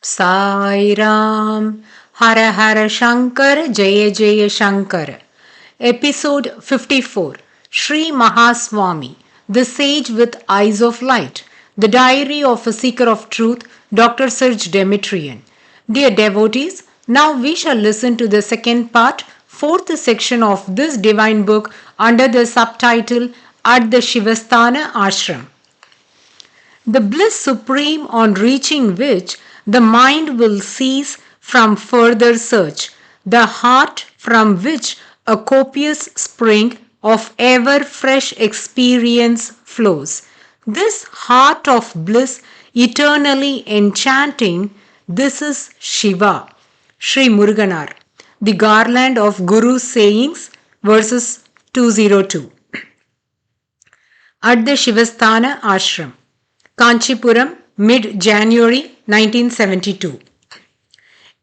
Sairam. Hara Hara Shankara, Jaya Jaya Shankara. Episode 54. Shri Mahaswami, the Sage with Eyes of Light. The Diary of a Seeker of Truth, Dr.Serge Demetrian. Dear devotees, now we shall listen to the second part, fourth section of this divine book under the subtitle At the Shivasthana Ashram. The bliss supreme on reaching which the mind will cease from further search, the heart from which a copious spring of ever fresh experience flows. This heart of bliss eternally enchanting, this is Shiva, Sri Muruganar, the garland of Guru's sayings, verses 202. At the Shivasthana Ashram, Kanchipuram, mid-January 1972.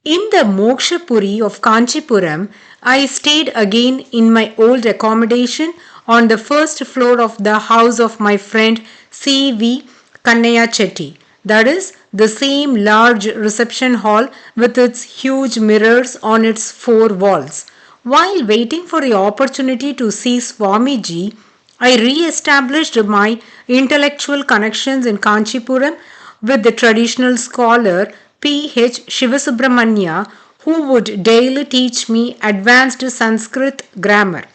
In the Mokshapuri of Kanchipuram, I stayed again in my old accommodation on the first floor of the house of my friend C.V. Kannaya Chetty, that is, the same large reception hall with its huge mirrors on its four walls. While waiting for the opportunity to see Swamiji, I re-established my intellectual connections in Kanchipuram with the traditional scholar P.H. Shivasubramanya, who would daily teach me advanced Sanskrit grammar,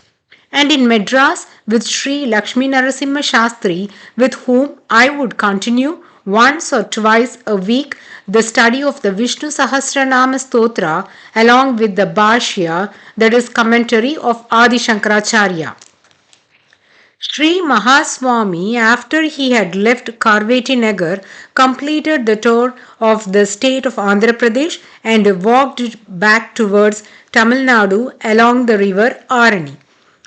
and in Madras with Sri Lakshmi Narasimha Shastri, with whom I would continue once or twice a week the study of the Vishnu Sahasranama Stotra along with the Bhashya, that is commentary of Adi Shankaracharya. Sri Mahaswami, after he had left Karveti Nagar, completed the tour of the state of Andhra Pradesh and walked back towards Tamil Nadu along the river Arani.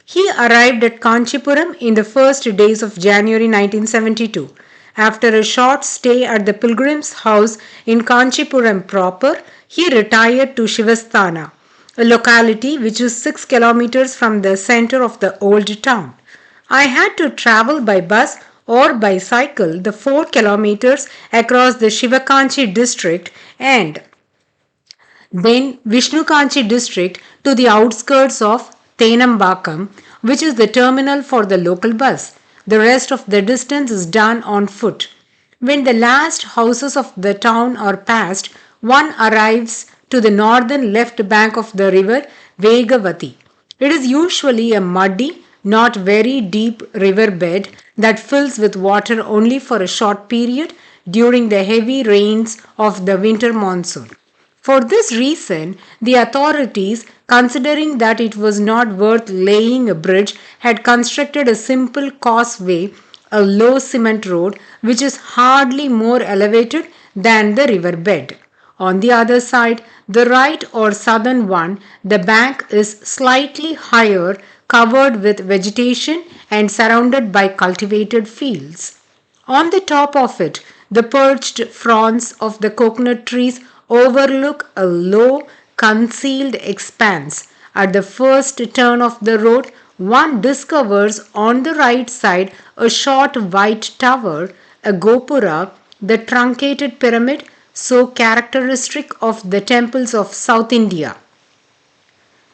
He arrived at Kanchipuram in the first days of January 1972. After a short stay at the pilgrim's house in Kanchipuram proper, he retired to Shivasthana, a locality which is 6 kilometers from the center of the old town. I had to travel by bus or by cycle the 4 kilometers across the Shivakanchi district and then Vishnukanchi district to the outskirts of Thenambakam, which is the terminal for the local bus. The rest of the distance is done on foot. When the last houses of the town are passed, one arrives to the northern left bank of the river Vegavati. It is usually a muddy, not very deep river bed that fills with water only for a short period during the heavy rains of the winter monsoon. For this reason, the authorities, considering that it was not worth laying a bridge, had constructed a simple causeway, a low cement road, which is hardly more elevated than the river bed. On the other side, the right or southern one, the bank is slightly higher, covered with vegetation and surrounded by cultivated fields. On the top of it, the perched fronds of the coconut trees overlook a low, concealed expanse. At the first turn of the road, one discovers on the right side a short white tower, a gopura, the truncated pyramid so characteristic of the temples of South India.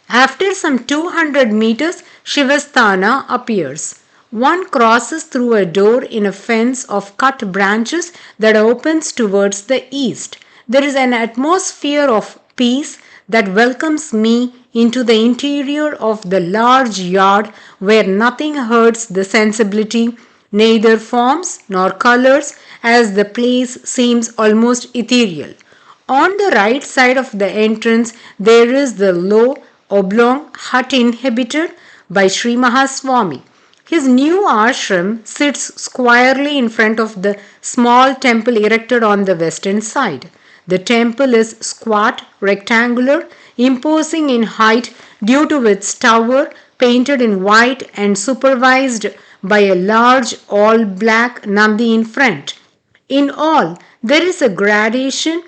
After some 200 meters, Shivasthana appears. One crosses through a door in a fence of cut branches that opens towards the east. There is an atmosphere of peace that welcomes me into the interior of the large yard where nothing hurts the sensibility, neither forms nor colors, as the place seems almost ethereal. On the right side of the entrance, there is the low, oblong hut inhabited by Sri Mahaswami. His new ashram sits squarely in front of the small temple erected on the western side. The temple is squat, rectangular, imposing in height due to its tower painted in white and supervised by a large all-black Nandi in front. In all, there is a gradation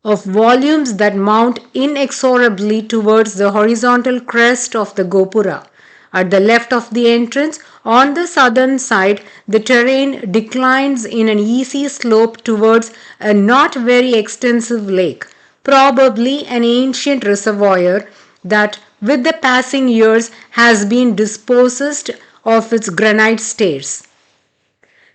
of volumes that mount inexorably towards the horizontal crest of the Gopura. At the left of the entrance, On the southern side, the terrain declines in an easy slope towards a not very extensive lake, probably an ancient reservoir that, with the passing years, has been dispossessed of its granite stairs.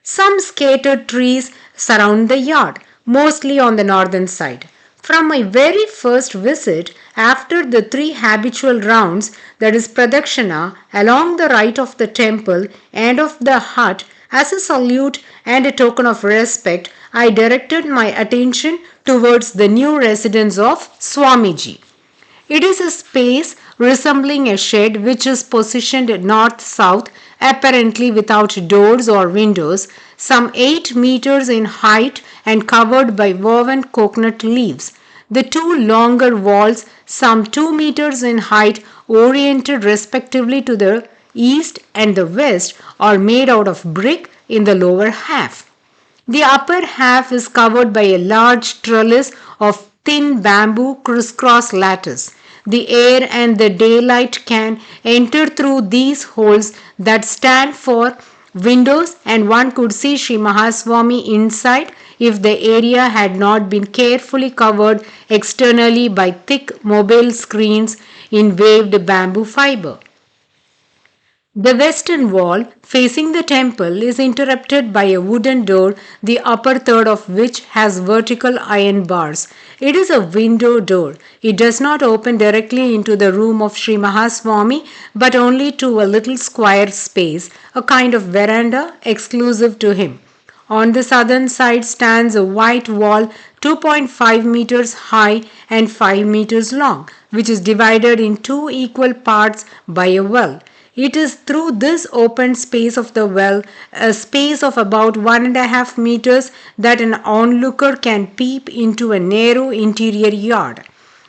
Some scattered trees surround the yard, mostly on the northern side. From my very first visit, after the three habitual rounds, that is pradakshina, along the right of the temple and of the hut, as a salute and a token of respect, I directed my attention towards the new residence of Swamiji. It is a space resembling a shed which is positioned north-south, apparently without doors or windows, some 8 meters in height and covered by woven coconut leaves. The two longer walls, some 2 meters in height, oriented respectively to the east and the west, are made out of brick in the lower half. The upper half is covered by a large trellis of thin bamboo crisscross lattice. The air and the daylight can enter through these holes that stand for windows, and one could see Sri Mahaswami inside if the area had not been carefully covered externally by thick mobile screens in waved bamboo fiber. The western wall facing the temple is interrupted by a wooden door, the upper third of which has vertical iron bars. It is a window door. It does not open directly into the room of Sri Mahaswami, but only to a little square space, a kind of veranda exclusive to him. On the southern side stands a white wall 2.5 meters high and 5 meters long, which is divided in two equal parts by a well. It is through this open space of the well, a space of about 1.5 meters, that an onlooker can peep into a narrow interior yard.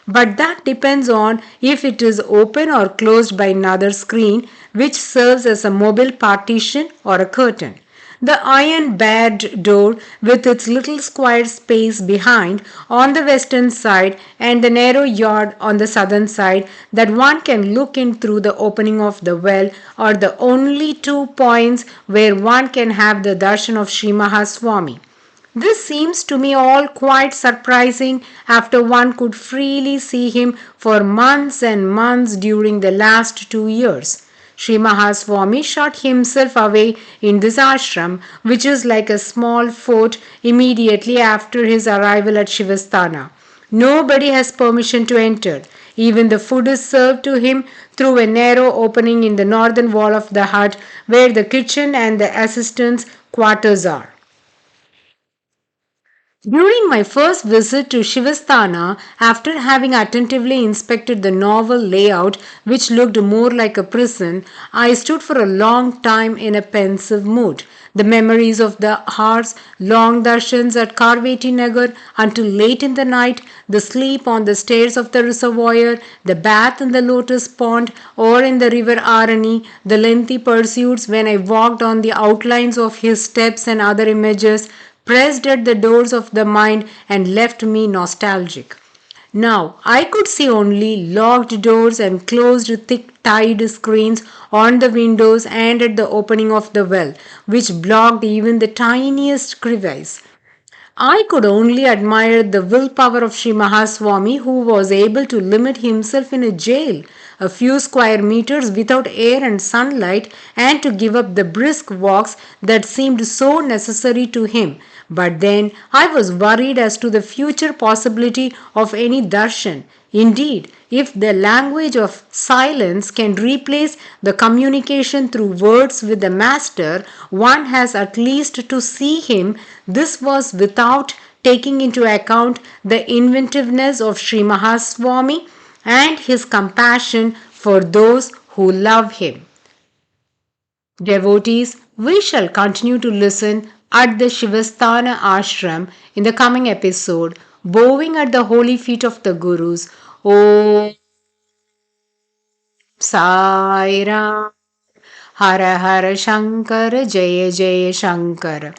But that depends on if it is open or closed by another screen, which serves as a mobile partition or a curtain. The iron barred door with its little square space behind on the western side and the narrow yard on the southern side that one can look in through the opening of the well are the only 2 points where one can have the darshan of Sri Mahaswami. This seems to me all quite surprising after one could freely see him for months and months during the last 2 years. Sri Mahaswami shut himself away in this ashram, which is like a small fort, immediately after his arrival at Shivasthana. Nobody has permission to enter. Even the food is served to him through a narrow opening in the northern wall of the hut, where the kitchen and the assistants' quarters are. During my first visit to Shivasthana, after having attentively inspected the novel layout, which looked more like a prison, I stood for a long time in a pensive mood. The memories of the hours, long darshans at Karveti Nagar until late in the night, the sleep on the stairs of the reservoir, the bath in the lotus pond or in the river Arani, the lengthy pursuits when I walked on the outlines of his steps and other images, pressed at the doors of the mind and left me nostalgic. Now I could see only locked doors and closed thick tied screens on the windows and at the opening of the well, which blocked even the tiniest crevice. I could only admire the willpower of Sri Mahaswami, who was able to limit himself in a jail a few square meters without air and sunlight, and to give up the brisk walks that seemed so necessary to him. But then I was worried as to the future possibility of any darshan. Indeed, if the language of silence can replace the communication through words with the master, one has at least to see him. This was without taking into account the inventiveness of Sri Mahaswami and his compassion for those who love him. Devotees, we shall continue to listen at the Shivasthana ashram in the coming episode, bowing at the holy feet of the Gurus. Aum Sairam. Hara Hara Shankara, Jaya Jaya Shankara.